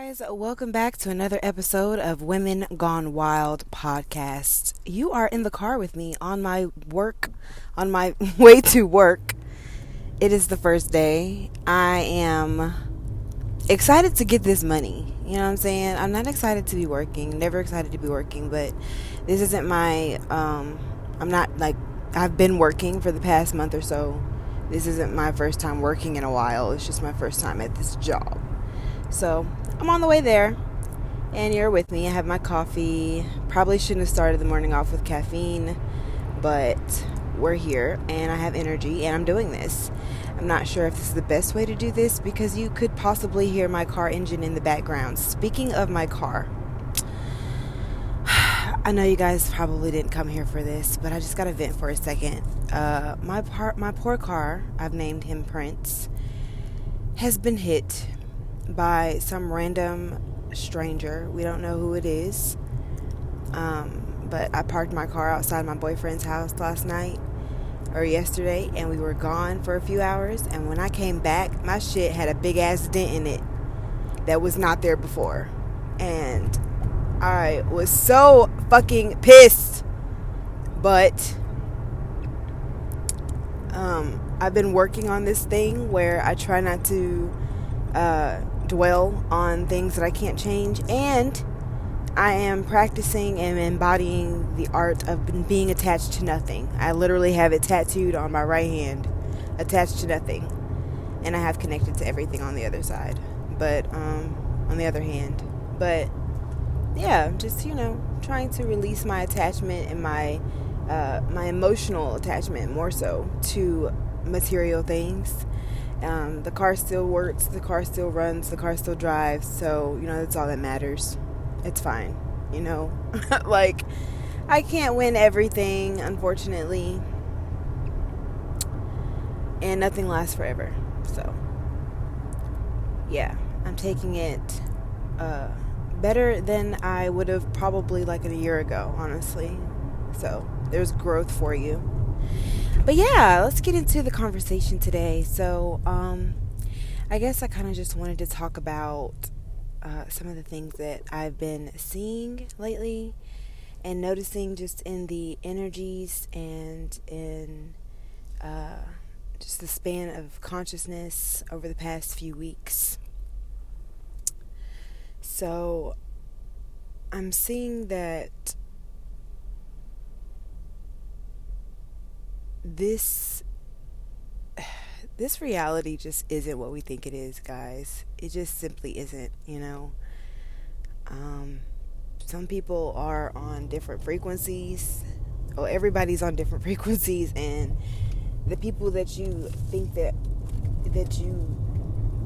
guys, welcome back to another episode of Women Gone Wild podcast. You are in the car with me on my way to work. It is the first day. I am excited to get this money. You know what I'm saying? I'm not excited to be working, never excited to be working, but this isn't my, I've been working for the past month or so. This isn't my first time working in a while. It's just my first time at this job. So I'm on the way there, and you're with me. I have my coffee. Probably shouldn't have started the morning off with caffeine, but we're here, and I have energy, and I'm doing this. I'm not sure if this is the best way to do this because you could possibly hear my car engine in the background. Speaking of my car, I know you guys probably didn't come here for this, but I just got to vent for a second. My poor car, I've named him Prince, has been hit by some random stranger. We don't know who it is. But I parked my car outside my boyfriend's house yesterday, and we were gone for a few hours. And when I came back, my shit had a big ass dent in it that was not there before. And I was so fucking pissed. But I've been working on this thing where I try not to dwell on things that I can't change, and I am practicing and embodying the art of being attached to nothing. I literally have it tattooed on my right hand, attached to nothing, and I have connected to everything on the other side, but on the other hand. But yeah, just trying to release my attachment and my emotional attachment, more so, to material thing. The car still works, the car still runs, the car still drives, so that's all that matters. It's fine. Like, I can't win everything, unfortunately, and nothing lasts forever. So yeah, I'm taking it better than I would have probably like a year ago, honestly. So there's growth for you. But yeah, let's get into the conversation today. So I guess I kind of just wanted to talk about some of the things that I've been seeing lately and noticing just in the energies and in just the span of consciousness over the past few weeks. So I'm seeing that this reality just isn't what we think it is, guys. It just simply isn't. Some people are on different frequencies. Everybody's on different frequencies, and the people that you think that you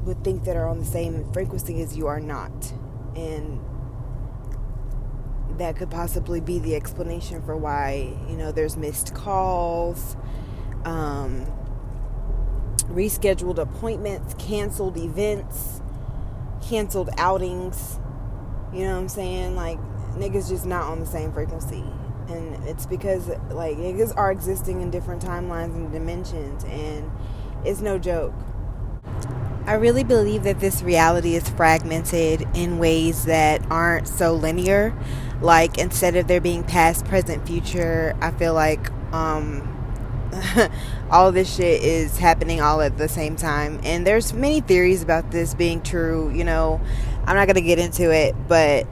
would think that are on the same frequency as you are not, and that could possibly be the explanation for why there's missed calls, rescheduled appointments, canceled events, canceled outings. You know what I'm saying? Like, niggas just not on the same frequency. And it's because, like, niggas are existing in different timelines and dimensions, and it's no joke. I really believe that this reality is fragmented in ways that aren't so linear. Like, instead of there being past, present, future, I feel like all of this shit is happening all at the same time. And there's many theories about this being true. I'm not going to get into it, but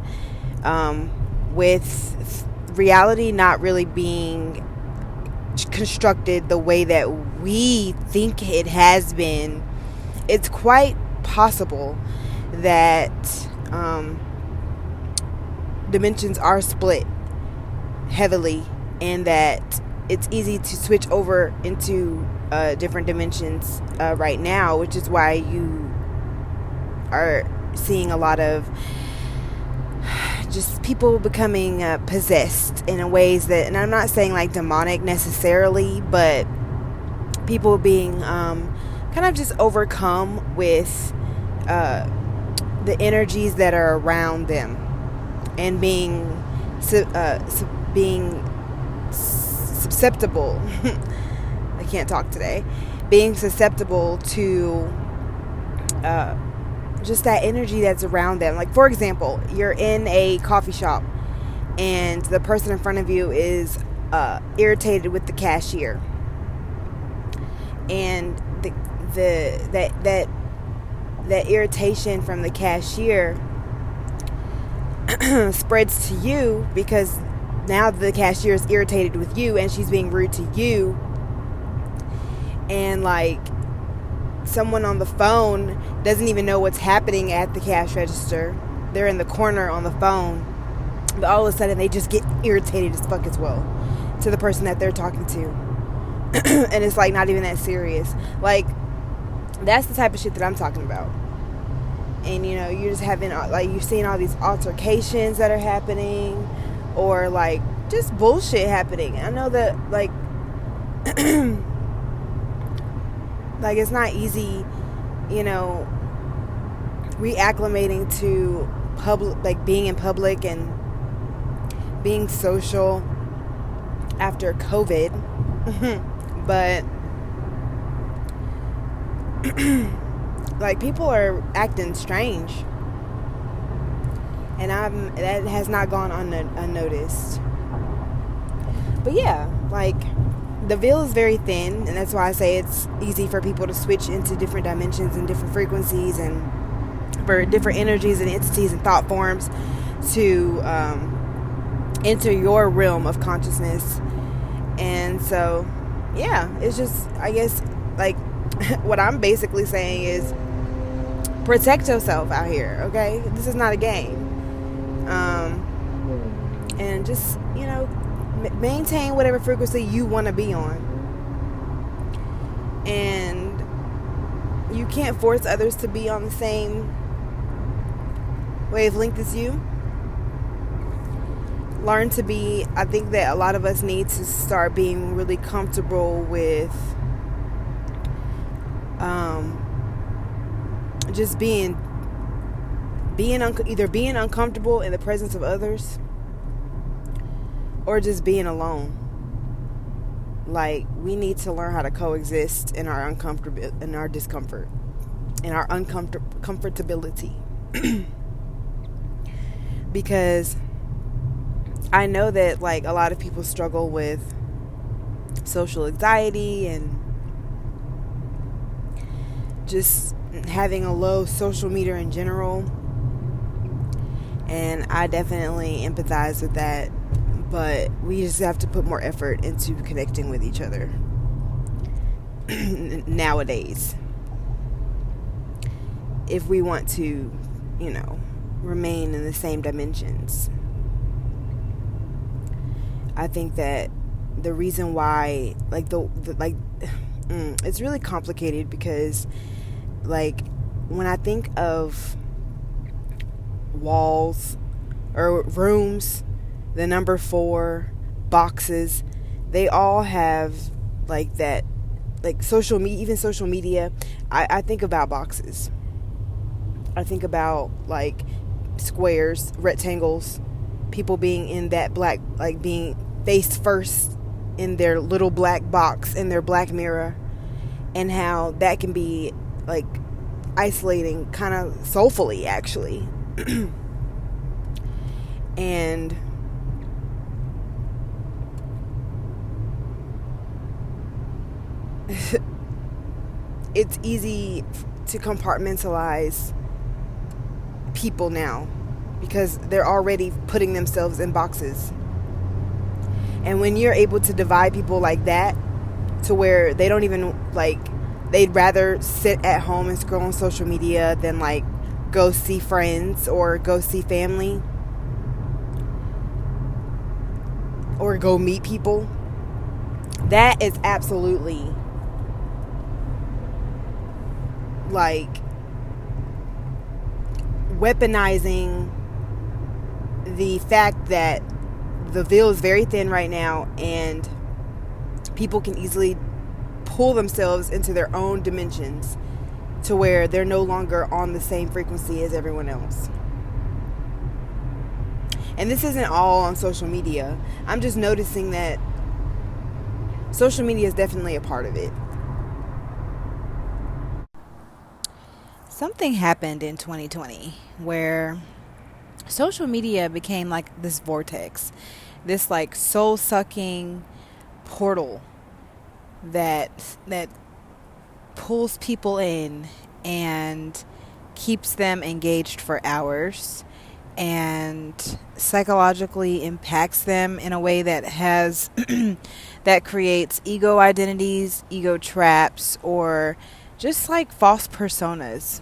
with reality not really being constructed the way that we think it has been, it's quite possible that dimensions are split heavily, and that it's easy to switch over into different dimensions right now, which is why you are seeing a lot of just people becoming possessed in ways that, and I'm not saying like demonic necessarily, but people being kind of just overcome with the energies that are around them, and being susceptible can't talk today, being susceptible to just that energy that's around them. Like, for example, you're in a coffee shop and the person in front of you is irritated with the cashier, and that irritation from the cashier spreads to you, because now the cashier is irritated with you and she's being rude to you. And like, someone on the phone doesn't even know what's happening at the cash register. They're in the corner on the phone, but all of a sudden they just get irritated as fuck as well to the person that they're talking to. And it's like not even that serious. Like, that's the type of shit that I'm talking about. And you know, you're just having, like, you're seeing all these altercations that are happening, or like just bullshit happening. I know that, like, like, it's not easy, you know, reacclimating to public, like being in public and being social after COVID. But like, people are acting strange, and that has not gone unnoticed. But yeah, like, the veil is very thin, and that's why I say it's easy for people to switch into different dimensions and different frequencies, and for different energies and entities and thought forms to enter your realm of consciousness. And so, yeah, it's just, I guess, like, what I'm basically saying is protect yourself out here, okay? This is not a game. And just, you know, maintain whatever frequency you want to be on. And you can't force others to be on the same wavelength as you. Learn to be, I think that a lot of us need to start being really comfortable with just either being uncomfortable in the presence of others, or just being alone. Like, we need to learn how to coexist in our in our discomfort, in our uncomfortability. Because I know that, like, a lot of people struggle with social anxiety and just having a low social meter in general. And I definitely empathize with that. But we just have to put more effort into connecting with each other nowadays, if we want to, you know, remain in the same dimensions. I think that the reason why, like, it's really complicated, because, like, when I think of walls or rooms, the number 4, boxes, they all have, like, that, like, even social media. I think about boxes. I think about, like, squares, rectangles, people being in that black, like, being face first in their little black box, in their black mirror, and how that can be, like, isolating, kind of soulfully, actually. And it's easy to compartmentalize people now, because they're already putting themselves in boxes. And when you're able to divide people like that, to where they don't even, like, they'd rather sit at home and scroll on social media than, like, go see friends or go see family or go meet people, that is absolutely, like, weaponizing the fact that the veil is very thin right now, and people can easily pull themselves into their own dimensions to where they're no longer on the same frequency as everyone else. And this isn't all on social media. I'm just noticing that social media is definitely a part of it. something happened in 2020 where social media became like this vortex, this like soul sucking portal that pulls people in and keeps them engaged for hours and psychologically impacts them in a way that has that creates ego identities, ego traps, or just like false personas.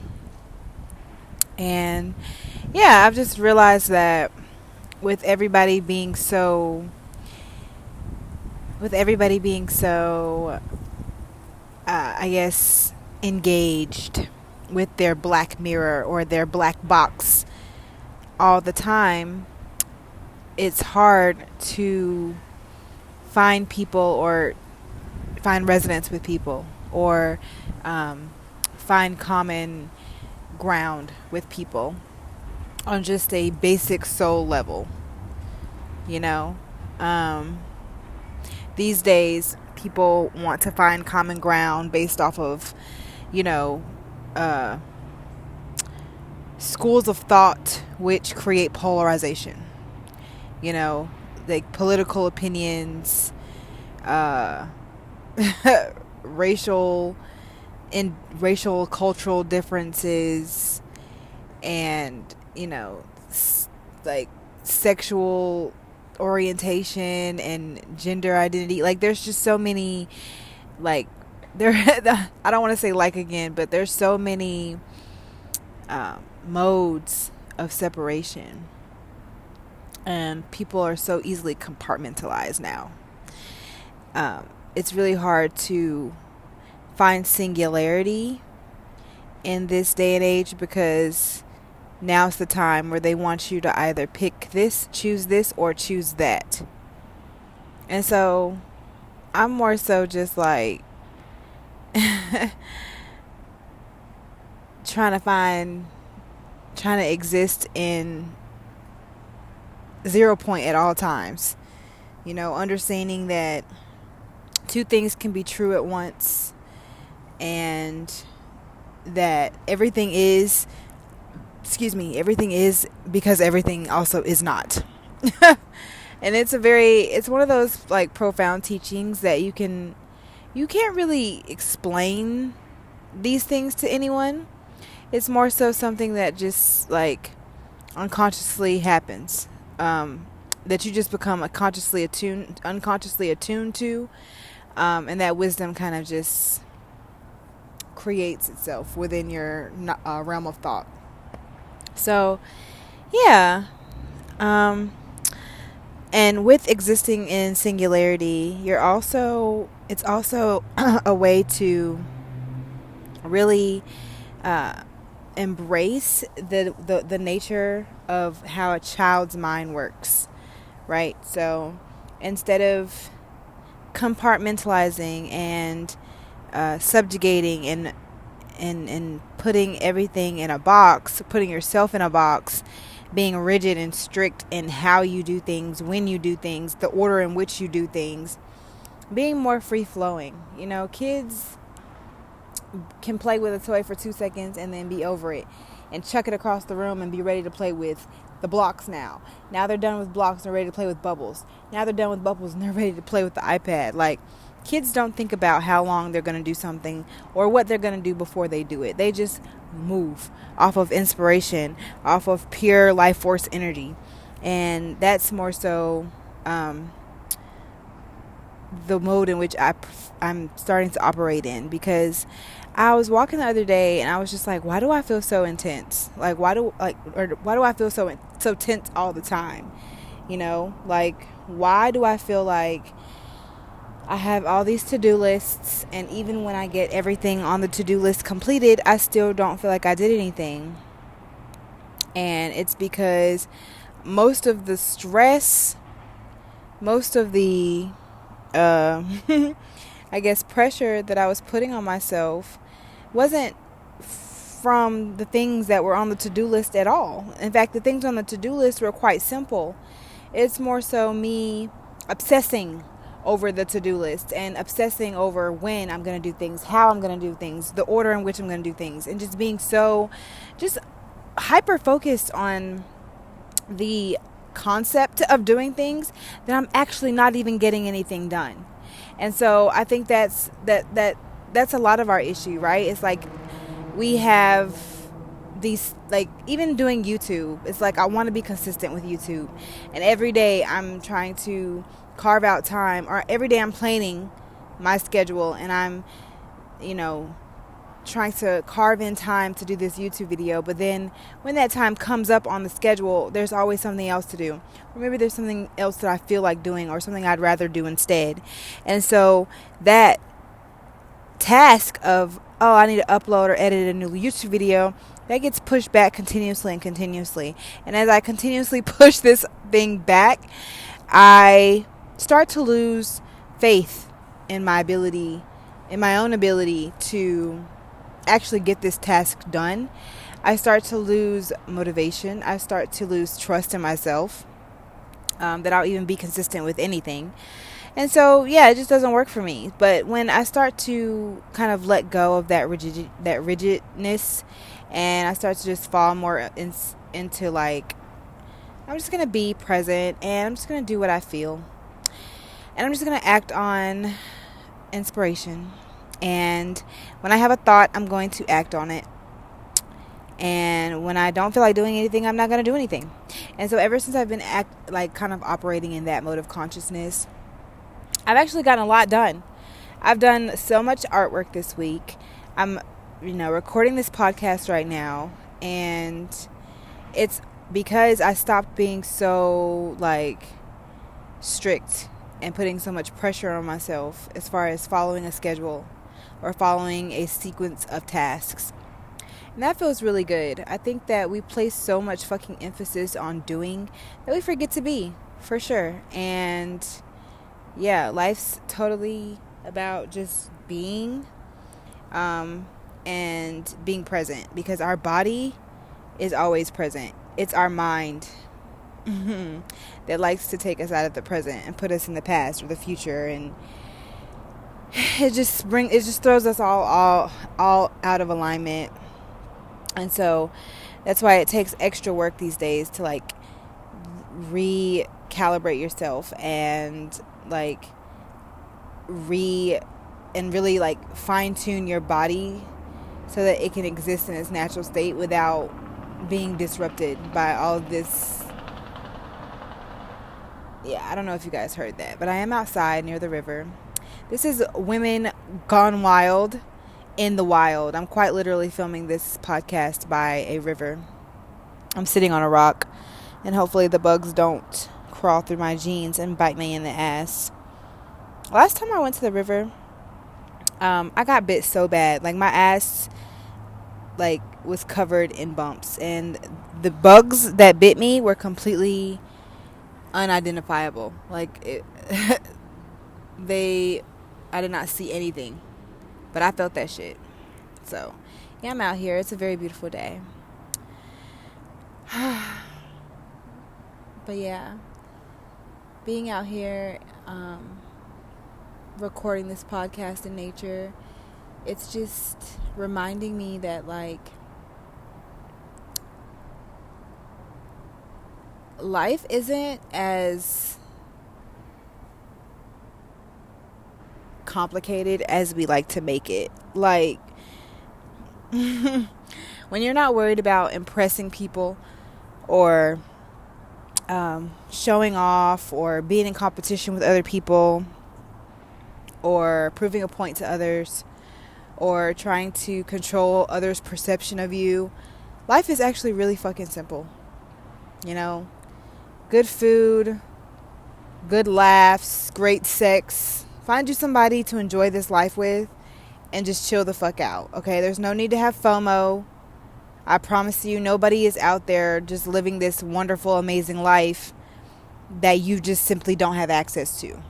And yeah, I've just realized that with everybody being so I guess engaged with their black mirror or their black box all the time, it's hard to find people or find resonance with people or find common ground with people on just a basic soul level, you know. These days people want to find common ground based off of, you know, schools of thought which create polarization, you know, like political opinions, racial cultural differences, and, you know, like sexual orientation and gender identity. Like there's just so many, like there I don't want to say like again, but there's so many modes of separation, and people are so easily compartmentalized now. It's really hard to find singularity in this day and age, because now's the time where they want you to either pick this, or choose that. And so I'm more so just like trying to exist in 0 point at all times. You know, understanding that two things can be true at once, and that everything is because everything also is not. And it's one of those like profound teachings that you can't really explain these things to anyone. It's more so something that just like unconsciously happens, that you just become unconsciously attuned to, and that wisdom kind of just creates itself within your realm of thought. So yeah, and with existing in singularity, it's also a way to really embrace the nature of how a child's mind works, right? So instead of compartmentalizing and subjugating and putting everything in a box, putting yourself in a box, being rigid and strict in how you do things, when you do things, the order in which you do things, being more free flowing. You know, kids can play with a toy for 2 seconds and then be over it and chuck it across the room and be ready to play with the blocks now. Now they're done with blocks and they're ready to play with bubbles. Now they're done with bubbles and they're ready to play with the iPad. Like, kids don't think about how long they're going to do something or what they're going to do before they do it. They just move off of inspiration, off of pure life force energy. And that's more so the mode in which I'm starting to operate in, because I was walking the other day and I was just like, why do I feel so intense? Like, why do I feel so tense all the time? You know, like, why do I feel like I have all these to-do lists, and even when I get everything on the to-do list completed, I still don't feel like I did anything? And it's because most of the stress, most of the I guess pressure that I was putting on myself wasn't from the things that were on the to-do list at all. In fact, the things on the to-do list were quite simple. It's more so me obsessing over the to-do list and obsessing over when I'm going to do things, how I'm going to do things, the order in which I'm going to do things, and just being so just hyper focused on the concept of doing things that I'm actually not even getting anything done. And so I think that's a lot of our issue, right? It's like we have these, like, even doing YouTube, it's like I want to be consistent with YouTube, and every day I'm trying to carve out time, or every day I'm planning my schedule, and I'm, trying to carve in time to do this YouTube video. But then when that time comes up on the schedule, there's always something else to do, or maybe there's something else that I feel like doing, or something I'd rather do instead. And so that task of, oh, I need to upload or edit a new YouTube video, that gets pushed back continuously and continuously. And as I continuously push this thing back, I start to lose faith in my ability, in my own ability to actually get this task done. I start to lose motivation. I start to lose trust in myself, that I'll even be consistent with anything. And so, yeah, it just doesn't work for me. But when I start to kind of let go of that rigidness, and I start to just fall more into like, I'm just going to be present, and I'm just going to do what I feel. And I'm just going to act on inspiration. And when I have a thought, I'm going to act on it. And when I don't feel like doing anything, I'm not going to do anything. And so ever since I've been kind of operating in that mode of consciousness, I've actually gotten a lot done. I've done so much artwork this week. I'm, recording this podcast right now, and it's because I stopped being so strict and putting so much pressure on myself as far as following a schedule or following a sequence of tasks. And that feels really good. I think that we place so much fucking emphasis on doing that we forget to be, for sure. And yeah, life's totally about just being, and being present, because our body is always present. It's our mind that likes to take us out of the present and put us in the past or the future, and it just throws us all out of alignment. And so that's why it takes extra work these days to recalibrate yourself and really fine tune your body so that it can exist in its natural state without being disrupted by all of this. Yeah, I don't know if you guys heard that, but I am outside near the river. This is Women Gone Wild in the Wild. I'm quite literally filming this podcast by a river. I'm sitting on a rock, and hopefully the bugs don't crawl through my jeans and bite me in the ass. Last time I went to the river, I got bit so bad. My ass was covered in bumps, and the bugs that bit me were completely unidentifiable. I did not see anything, but I felt that shit. So yeah, I'm out here. It's a very beautiful day. But yeah, being out here, recording this podcast in nature, it's just reminding me that life isn't as complicated as we like to make it. When you're not worried about impressing people or showing off or being in competition with other people or proving a point to others or trying to control others' perception of you, life is actually really fucking simple. Good food, good laughs, great sex. Find you somebody to enjoy this life with and just chill the fuck out, okay? There's no need to have FOMO. I promise you, nobody is out there just living this wonderful, amazing life that you just simply don't have access to.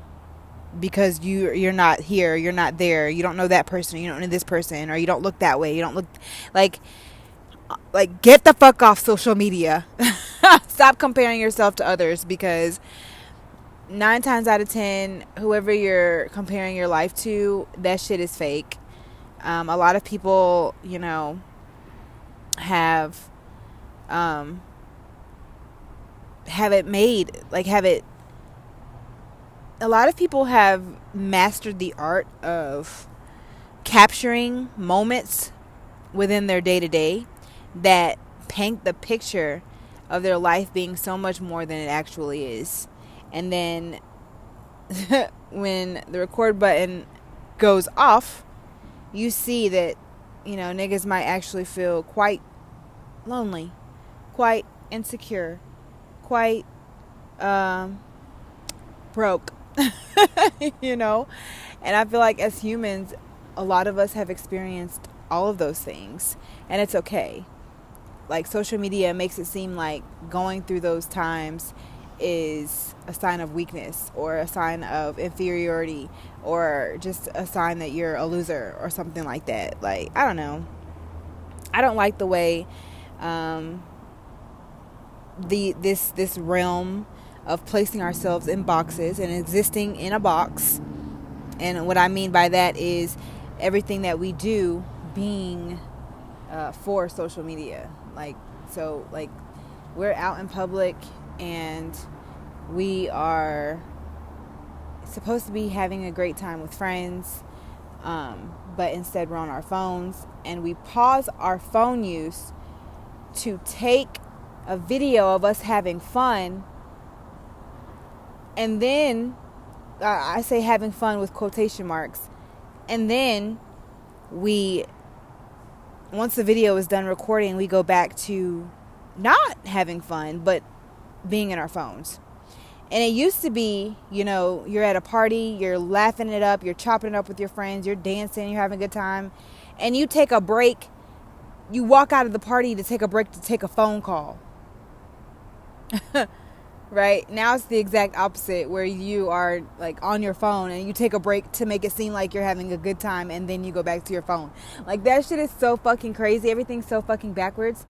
Because you're not here, you're not there, you don't know that person, you don't know this person, or you don't look that way, you don't look like get the fuck off social media. Stop comparing yourself to others, because 9 times out of 10, whoever you're comparing your life to, that shit is fake. A lot of people, have have it made, like have it. A lot of people have mastered the art of capturing moments within their day to day that paint the picture of their life being so much more than it actually is. And then when the record button goes off, you see that, niggas might actually feel quite lonely, quite insecure, quite broke, And I feel like as humans, a lot of us have experienced all of those things, and it's okay. Like, social media makes it seem like going through those times is a sign of weakness or a sign of inferiority or just a sign that you're a loser or something like that. Like, I don't know. I don't like the way this realm of placing ourselves in boxes and existing in a box. And what I mean by that is everything that we do being for social media. Like, we're out in public and we are supposed to be having a great time with friends, but instead we're on our phones, and we pause our phone use to take a video of us having fun. And then I say having fun with quotation marks. And then once the video is done recording, we go back to not having fun, but being in our phones. And it used to be, you're at a party, you're laughing it up, you're chopping it up with your friends, you're dancing, you're having a good time, and you take a break. You walk out of the party to take a break to take a phone call. Right? Now it's the exact opposite, where you are like on your phone and you take a break to make it seem like you're having a good time, and then you go back to your phone. Like, that shit is so fucking crazy. Everything's so fucking backwards.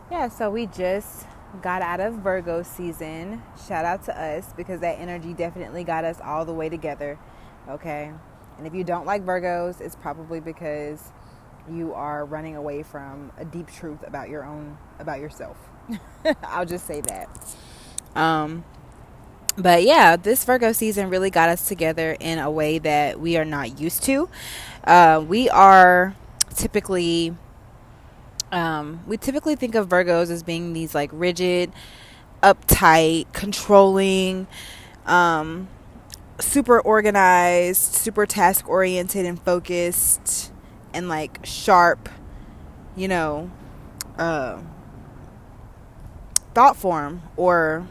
Yeah, so we just got out of Virgo season. Shout out to us, because that energy definitely got us all the way together. Okay? And if you don't like Virgos, it's probably because you are running away from a deep truth about yourself. I'll just say that. But yeah, this Virgo season really got us together in a way that we are not used to. We typically think of Virgos as being these like rigid, uptight, controlling, super organized, super task oriented and focused, and like sharp, thought form or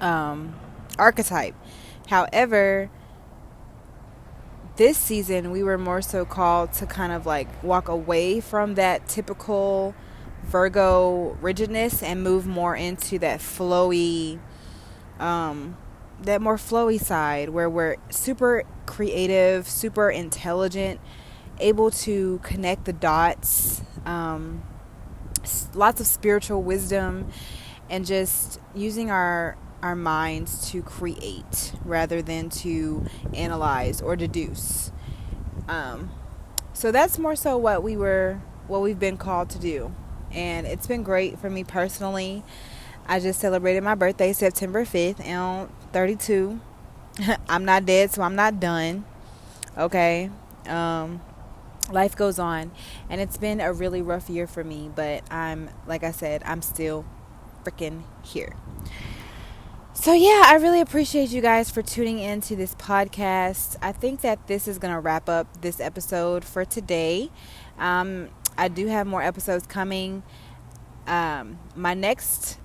archetype. However, this season we were more so called to kind of like walk away from that typical Virgo rigidness and move more into that flowy, that more flowy side, where we're super creative, super intelligent, able to connect the dots, lots of spiritual wisdom, and just using our minds to create rather than to analyze or deduce. So that's more so what we've been called to do, and it's been great for me personally. I just celebrated my birthday September 5th, and I'm 32. I'm not dead, so I'm not done. Okay. Life goes on, and it's been a really rough year for me, but like I said, I'm still freaking here. So yeah, I really appreciate you guys for tuning into this podcast. I think that this is going to wrap up this episode for today. I do have more episodes coming. On the next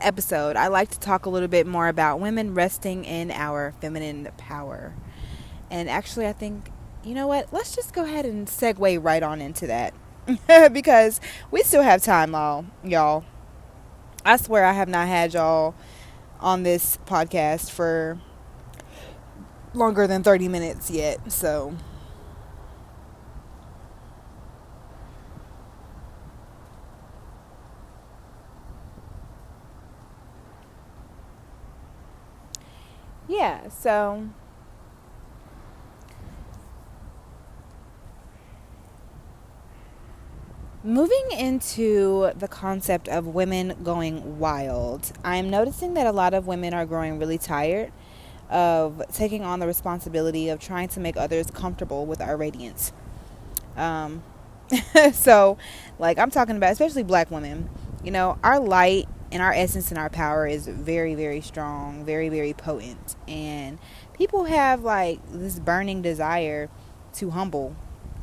episode, I like to talk a little bit more about women resting in our feminine power. And actually, I think, you know what? Let's just go ahead and segue right on into that. Because we still have time, y'all. I swear I have not had y'all on this podcast for longer than 30 minutes yet. So yeah, so moving into the concept of women going wild, I'm noticing that a lot of women are growing really tired of taking on the responsibility of trying to make others comfortable with our radiance. Um, so, like, I'm talking about, especially black women, you know, our light and our essence and our power is very, very strong, very, very potent. And people have, like, this burning desire to humble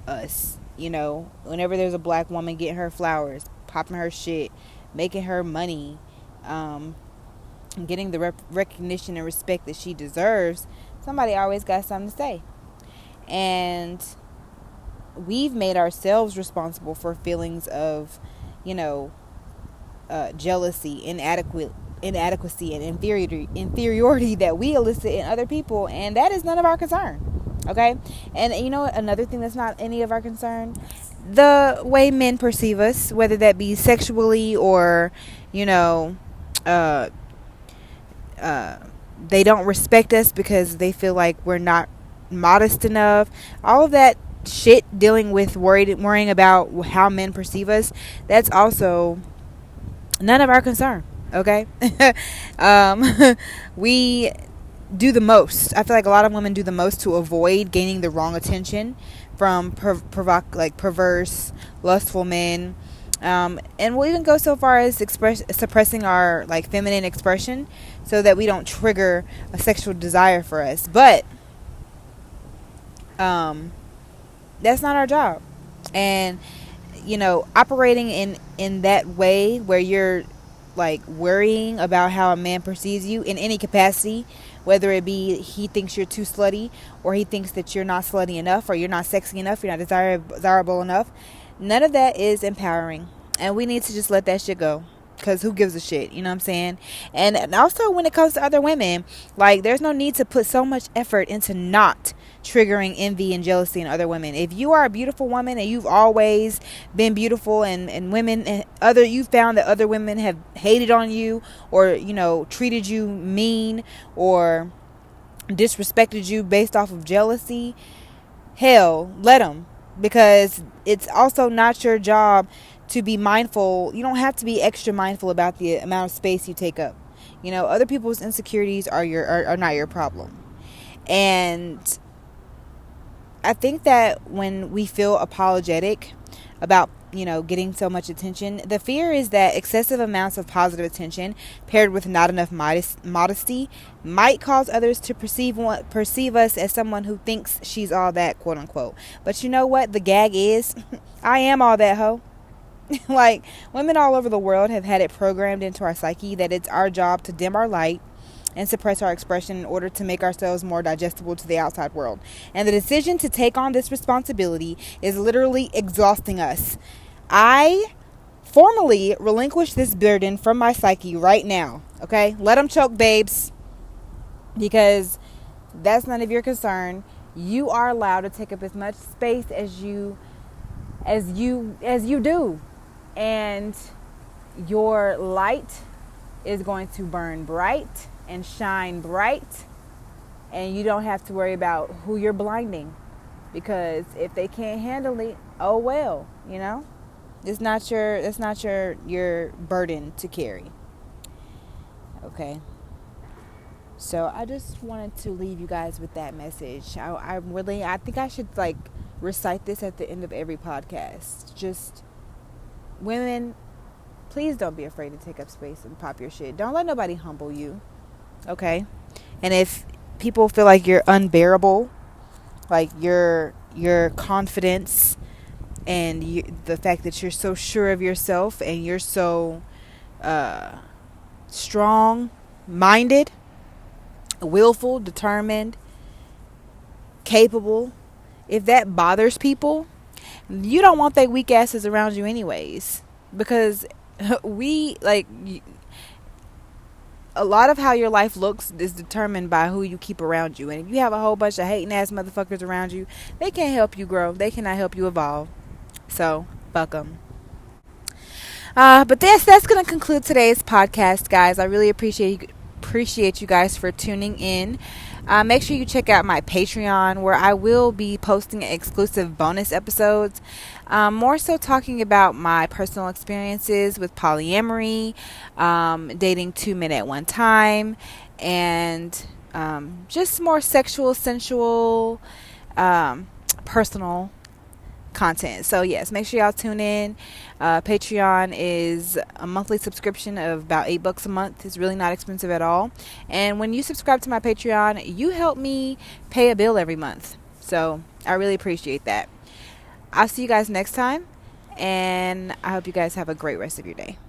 us. You know, whenever there's a black woman getting her flowers, popping her shit, making her money, getting the recognition and respect that she deserves, somebody always got something to say. And we've made ourselves responsible for feelings of, you know, jealousy, inadequacy, and inferiority that we elicit in other people, and that is none of our concern. Okay, and you know another thing that's not any of our concern, the way men perceive us, whether that be sexually or, you know, they don't respect us because they feel like we're not modest enough. All of that shit dealing with worrying about how men perceive us, that's also none of our concern. Okay. We do the most. I feel like a lot of women do the most to avoid gaining the wrong attention from perverse, lustful men. And we'll even go so far as suppressing our like feminine expression so that we don't trigger a sexual desire for us. But that's not our job. And you know, operating in that way where you're like worrying about how a man perceives you in any capacity, whether it be he thinks you're too slutty, or he thinks that you're not slutty enough, or you're not sexy enough, you're not desirable enough, none of that is empowering. And we need to just let that shit go, because who gives a shit, you know what I'm saying? And also when it comes to other women, like, there's no need to put so much effort into not triggering envy and jealousy in other women. If you are a beautiful woman and you've always been beautiful, and women and you found that other women have hated on you, or, you know, treated you mean or disrespected you based off of jealousy, hell, let them. Because it's also not your job to be mindful. You don't have to be extra mindful about the amount of space you take up. You know, other people's insecurities are not your problem. And I think that when we feel apologetic about, you know, getting so much attention, the fear is that excessive amounts of positive attention paired with not enough modesty might cause others to perceive us as someone who thinks she's all that, quote unquote. But you know what? The gag is, I am all that, hoe. Like, women all over the world have had it programmed into our psyche that it's our job to dim our light and suppress our expression in order to make ourselves more digestible to the outside world. And the decision to take on this responsibility is literally exhausting us. I formally relinquish this burden from my psyche right now. Okay? Let them choke, babes. Because that's none of your concern. You are allowed to take up as much space as you do. And your light is going to burn bright and shine bright, and you don't have to worry about who you're blinding, because if they can't handle it, oh well, you know, it's not your burden to carry. Okay, so I just wanted to leave you guys with that message. I think I should like recite this at the end of every podcast. Just, women, please don't be afraid to take up space and pop your shit. Don't let nobody humble you. Okay? And if people feel like you're unbearable, like your confidence and the fact that you're so sure of yourself and you're so strong-minded, willful, determined, capable, if that bothers people, you don't want their weak asses around you anyways. Because a lot of how your life looks is determined by who you keep around you. And if you have a whole bunch of hating ass motherfuckers around you, they can't help you grow. They cannot help you evolve. So, fuck them. But that's going to conclude today's podcast, guys. I really appreciate appreciate you guys for tuning in. Make sure you check out my Patreon, where I will be posting exclusive bonus episodes, more so talking about my personal experiences with polyamory, dating 2 men at one time, and just more sexual, sensual, personal content. So yes, make sure y'all tune in. Patreon is a monthly subscription of about $8 a month. It's really not expensive at all. And when you subscribe to my Patreon, you help me pay a bill every month. So I really appreciate that. I'll see you guys next time, and I hope you guys have a great rest of your day.